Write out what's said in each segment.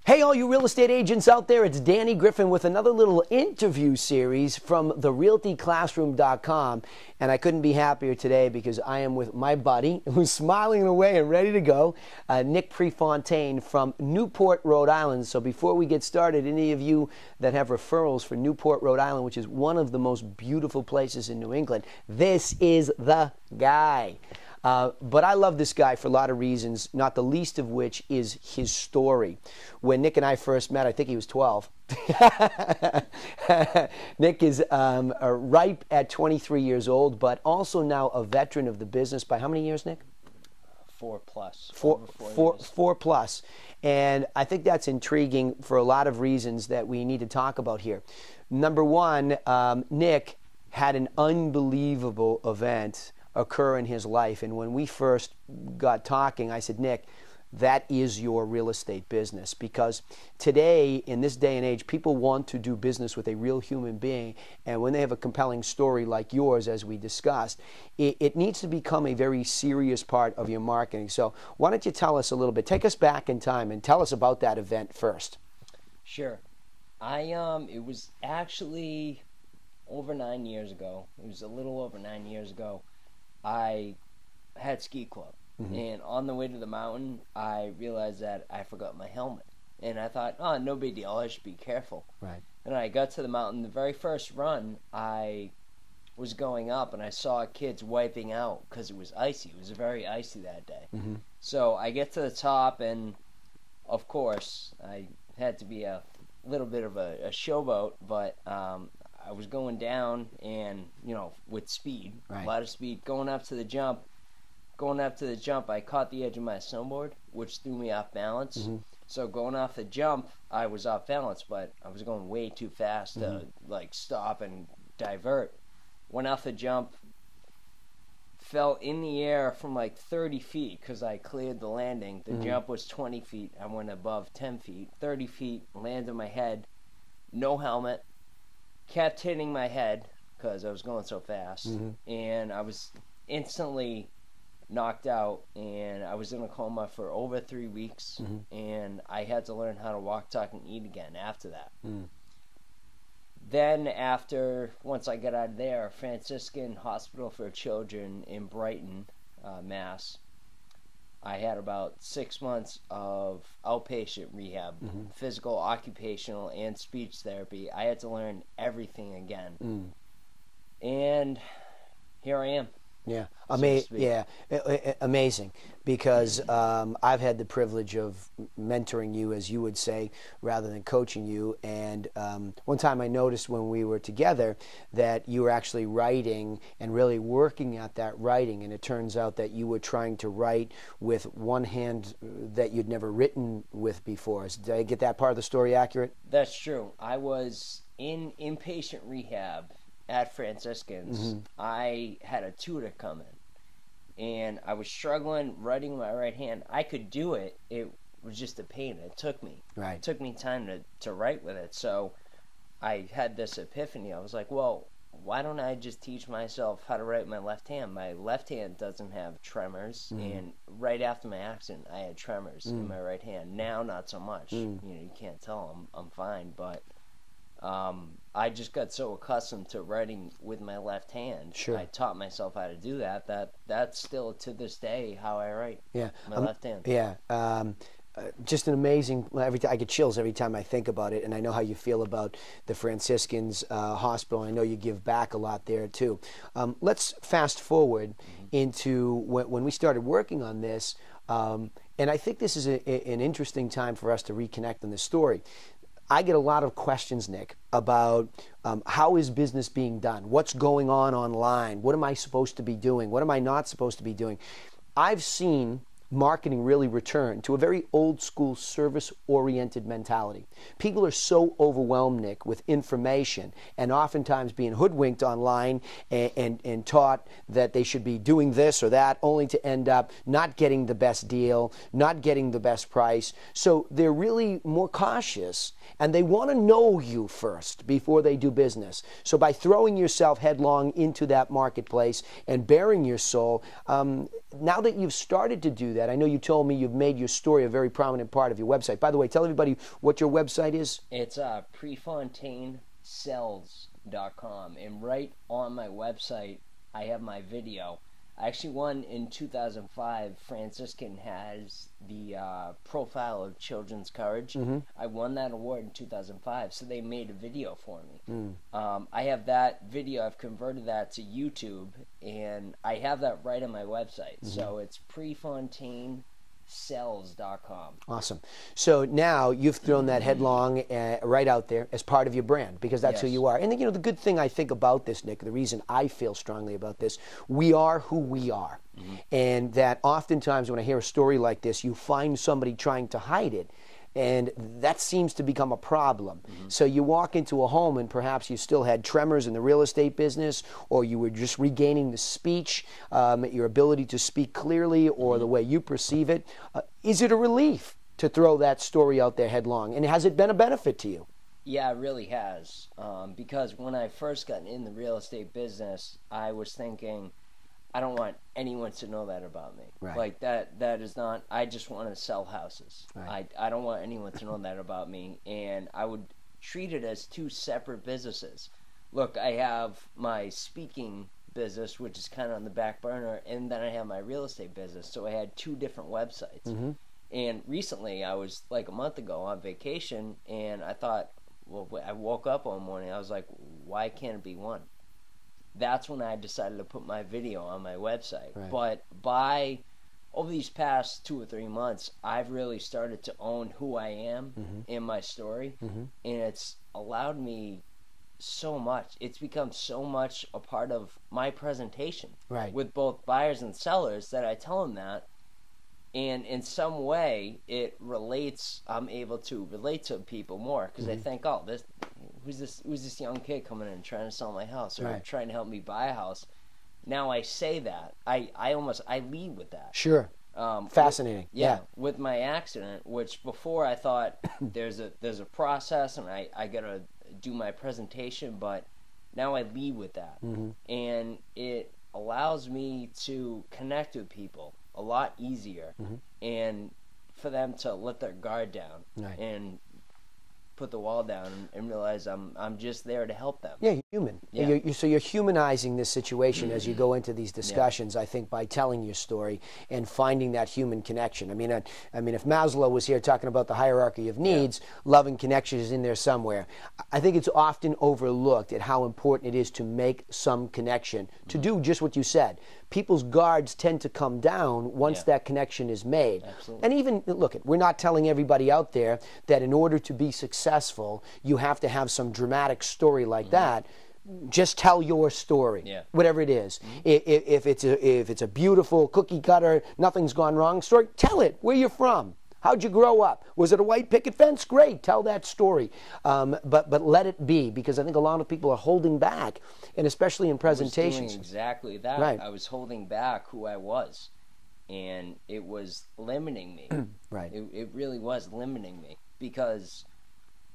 Hey, all you real estate agents out there, it's Danny Griffin with another little interview series from the realtyclassroom.com. And I couldn't be happier today because I am with my buddy who's smiling away and ready to go, Nick Prefontaine from Newport, Rhode Island. So before we get started, any of you that have referrals for Newport, Rhode Island, which is one of the most beautiful places in New England, this is the guy. But I love this guy for a lot of reasons, not the least of which is his story. When Nick and I first met, I think he was 12. Nick is ripe at 23 years old, but also now a veteran of the business by how many years, Nick? 4 plus. Four plus. And I think that's intriguing for a lot of reasons that we need to talk about here. Number one, Nick had an unbelievable event occur in his life. And when we first got talking, I said, Nick, that is your real estate business. Because today, in this day and age, people want to do business with a real human being. And when they have a compelling story like yours, as we discussed, it needs to become a very serious part of your marketing. So why don't you tell us a little bit, take us back in time and tell us about that event first. Sure. It was actually over 9 years ago. It was a little over 9 years ago. I had ski club, and on the way to the mountain, I realized that I forgot my helmet, and I thought, oh, no big deal, I should be careful. Right. And I got to the mountain. The very first run, I was going up, and I saw kids wiping out because it was icy. It was very icy that day. So I get to the top, and of course, I had to be a little bit of a showboat, but I was going down and, with speed, right. A lot of speed, going up to the jump. I caught the edge of my snowboard, which threw me off balance. So going off the jump, I was off balance, but I was going way too fast to, stop and divert. Went off the jump, fell in the air from 30 feet because I cleared the landing. The jump was 20 feet. I went above 10 feet. 30 feet, landed on my head, no helmet. Kept hitting my head because I was going so fast, and I was instantly knocked out, and I was in a coma for over 3 weeks, and I had to learn how to walk, talk, and eat again after that. Then once I got out of there, Franciscan Hospital for Children in Brighton, Mass., I had about 6 months of outpatient rehab, physical, occupational, and speech therapy. I had to learn everything again. And here I am. Yeah, amazing. Because I've had the privilege of mentoring you, as you would say, rather than coaching you. And one time I noticed when we were together that you were actually writing and really working at that writing. And it turns out that you were trying to write with one hand that you'd never written with before. Did I get that part of the story accurate? That's true. I was in inpatient rehab at Franciscan's. I had a tutor come in, and I was struggling writing with my right hand. I could do it. It was just a pain. It took me. Right. It took me time to write with it. So I had this epiphany. I was like, well, why don't I just teach myself how to write with my left hand? My left hand doesn't have tremors, and right after my accident, I had tremors in my right hand. Now, not so much. You can't tell. I'm fine, but I just got so accustomed to writing with my left hand. Sure. I taught myself how to do that. That's still to this day how I write. Yeah. My left hand. Yeah. Just an amazing. I get chills every time I think about it, and I know how you feel about the Franciscans Hospital. I know you give back a lot there too. Let's fast forward into when we started working on this, and I think this is an interesting time for us to reconnect on this story. I get a lot of questions, Nick, about how is business being done? What's going on online? What am I supposed to be doing? What am I not supposed to be doing? I've seen marketing really return to a very old school service-oriented mentality. People are so overwhelmed, Nick, with information and oftentimes being hoodwinked online and taught that they should be doing this or that, only to end up not getting the best deal, not getting the best price. So they're really more cautious, and they want to know you first before they do business. So by throwing yourself headlong into that marketplace and bearing your soul, now that you've started to do that, I know you told me you've made your story a very prominent part of your website. By the way, tell everybody what your website is. It's PrefontaineSells.com, and right on my website, I have my video. I actually won in 2005. Franciscan has the profile of children's courage. I won that award in 2005, so they made a video for me. I have that video. I've converted that to YouTube, and I have that right on my website. So it's PrefontaineSells.com. Awesome. So now you've thrown that headlong right out there as part of your brand, because that's who you are. And the good thing I think about this, Nick, the reason I feel strongly about this, we are who we are. And that oftentimes when I hear a story like this, you find somebody trying to hide it. And that seems to become a problem. So you walk into a home and perhaps you still had tremors in the real estate business, or you were just regaining the speech, your ability to speak clearly, or the way you perceive it. Is it a relief to throw that story out there headlong? And has it been a benefit to you? Yeah, it really has. Because when I first got in the real estate business, I was thinking, I don't want anyone to know that about me. Right. Like that is not, I just want to sell houses. Right. I don't want anyone to know that about me. And I would treat it as two separate businesses. Look, I have my speaking business, which is kind of on the back burner, and then I have my real estate business. So I had two different websites. And recently, I was like a month ago on vacation, and I thought, well, I woke up one morning, I was like, why can't it be one? That's when I decided to put my video on my website. Right. But over these past 2 or 3 months, I've really started to own who I am in my story, and it's allowed me so much. It's become so much a part of my presentation with both buyers and sellers that I tell them that, and in some way it relates. I'm able to relate to people more because I think, oh, who's this young kid coming in trying to sell my house or trying to help me buy a house? Now I say that. I lead with that. Sure. Fascinating. With my accident, which before I thought there's a process and I gotta do my presentation, but now I lead with that. And it allows me to connect with people a lot easier and for them to let their guard down and put the wall down and realize I'm just there to help them. Yeah, you're human. Yeah. So you're humanizing this situation as you go into these discussions, I think, by telling your story and finding that human connection. I mean, if Maslow was here talking about the hierarchy of needs, love and connection is in there somewhere. I think it's often overlooked at how important it is to make some connection, to do just what you said. People's guards tend to come down once that connection is made. Absolutely. And even, look, we're not telling everybody out there that in order to be successful, you have to have some dramatic story like that. Just tell your story, whatever it is. If it's a beautiful cookie cutter, nothing's gone wrong story, tell it. Where you're from. How'd you grow up? Was it a white picket fence? Great, tell that story. But let it be, because I think a lot of people are holding back, and especially in presentations. I was doing exactly that. Right. I was holding back who I was, and it was limiting me. Right. It really was limiting me, because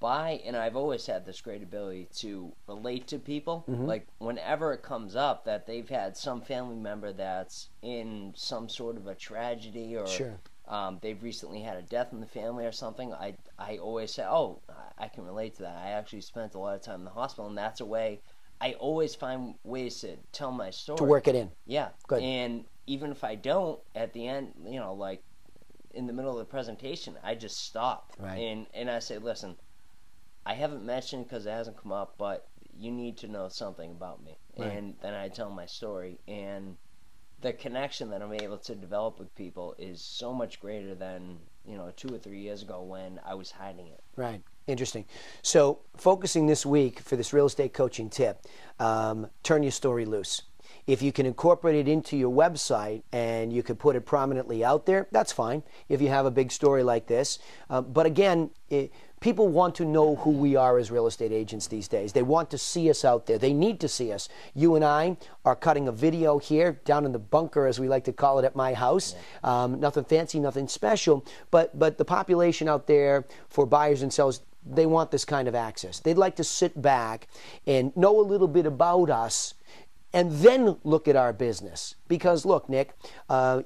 and I've always had this great ability to relate to people. Like whenever it comes up that they've had some family member that's in some sort of a tragedy, or they've recently had a death in the family or something, I always say, oh, I can relate to that. I actually spent a lot of time in the hospital, and that's a way. I always find ways to tell my story. To work it in. Yeah. Good. And even if I don't, at the end, like in the middle of the presentation, I just stop. Right. And I say, listen, I haven't mentioned because it hasn't come up, but you need to know something about me. Right. And then I tell my story, and the connection that I'm able to develop with people is so much greater than 2 or 3 years ago when I was hiding it. Right. Interesting. So focusing this week for this real estate coaching tip, turn your story loose. If you can incorporate it into your website and you could put it prominently out there, that's fine if you have a big story like this. But again, people want to know who we are as real estate agents these days. They want to see us out there. They need to see us. You and I are cutting a video here down in the bunker, as we like to call it, at my house. Nothing fancy, nothing special. But the population out there, for buyers and sellers, they want this kind of access. They'd like to sit back and know a little bit about us and then look at our business. Because look, Nick,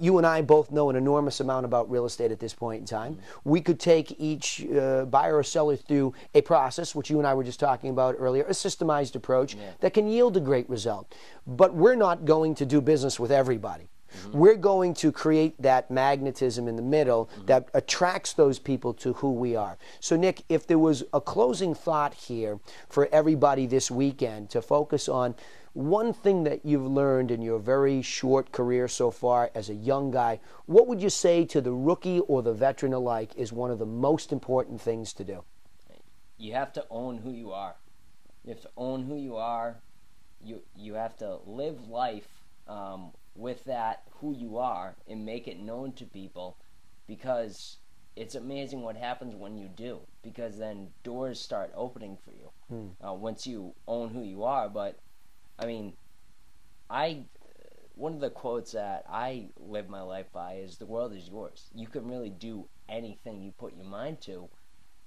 you and I both know an enormous amount about real estate at this point in time. We could take each buyer or seller through a process, which you and I were just talking about earlier, a systemized approach that can yield a great result. But we're not going to do business with everybody. We're going to create that magnetism in the middle that attracts those people to who we are. So, Nick, if there was a closing thought here for everybody this weekend to focus on one thing that you've learned in your very short career so far as a young guy, what would you say to the rookie or the veteran alike is one of the most important things to do? You have to own who you are. You have to own who you are. You have to live life with that who you are and make it known to people, because it's amazing what happens when you do, because then doors start opening for you once you own who you are. But I mean, one of the quotes that I live my life by is, the world is yours. You can really do anything you put your mind to,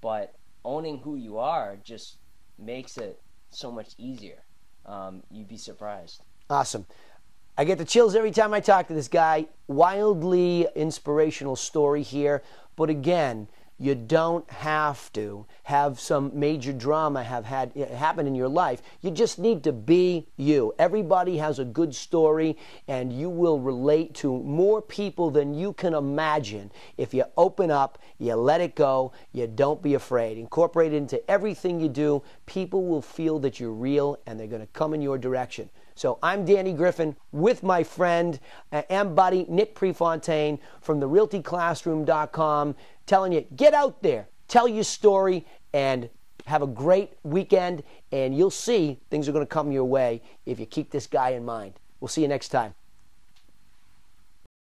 but owning who you are just makes it so much easier. You'd be surprised. Awesome. I get the chills every time I talk to this guy. Wildly inspirational story here. But again, you don't have to have some major drama happen in your life. You just need to be you. Everybody has a good story, and you will relate to more people than you can imagine if you open up, you let it go, you don't be afraid. Incorporate it into everything you do. People will feel that you're real, and they're going to come in your direction. So I'm Danny Griffin with my friend and buddy Nick Prefontaine from the RealtyClassroom.com, telling you, get out there, tell your story, and have a great weekend, and you'll see things are going to come your way if you keep this guy in mind. We'll see you next time.